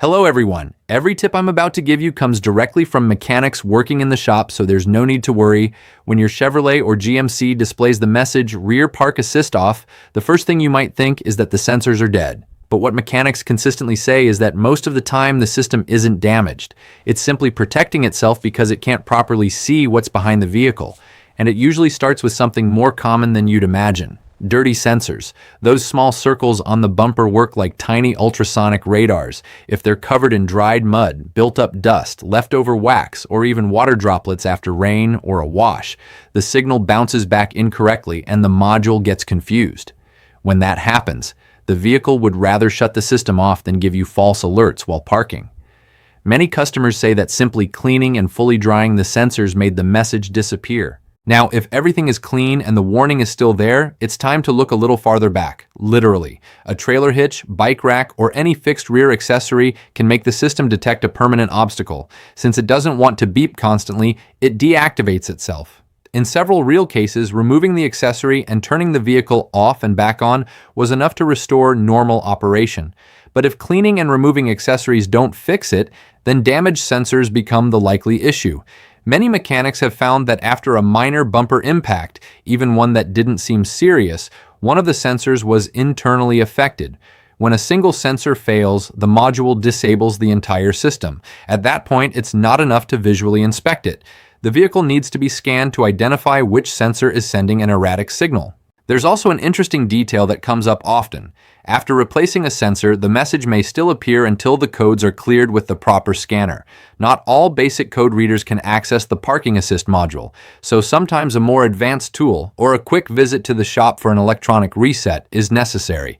Hello everyone. Every tip I'm about to give you comes directly from mechanics working in the shop, so there's no need to worry. When your Chevrolet or GMC displays the message Rear Park Assist off, the first thing you might think is that the sensors are dead. But what mechanics consistently say is that most of the time the system isn't damaged. It's simply protecting itself because it can't properly see what's behind the vehicle. And it usually starts with something more common than you'd imagine. Dirty sensors. Those small circles on the bumper work like tiny ultrasonic radars. If they're covered in dried mud, built-up dust, leftover wax, or even water droplets after rain or a wash, the signal bounces back incorrectly and the module gets confused. When that happens, the vehicle would rather shut the system off than give you false alerts while parking. Many customers say that simply cleaning and fully drying the sensors made the message disappear. Now, if everything is clean and the warning is still there, it's time to look a little farther back. Literally, a trailer hitch, bike rack, or any fixed rear accessory can make the system detect a permanent obstacle. Since it doesn't want to beep constantly, it deactivates itself. In several real cases, removing the accessory and turning the vehicle off and back on was enough to restore normal operation. But if cleaning and removing accessories don't fix it, then damaged sensors become the likely issue. Many mechanics have found that after a minor bumper impact, even one that didn't seem serious, one of the sensors was internally affected. When a single sensor fails, the module disables the entire system. At that point, it's not enough to visually inspect it. The vehicle needs to be scanned to identify which sensor is sending an erratic signal. There's also an interesting detail that comes up often. After replacing a sensor, the message may still appear until the codes are cleared with the proper scanner. Not all basic code readers can access the parking assist module, so sometimes a more advanced tool or a quick visit to the shop for an electronic reset is necessary.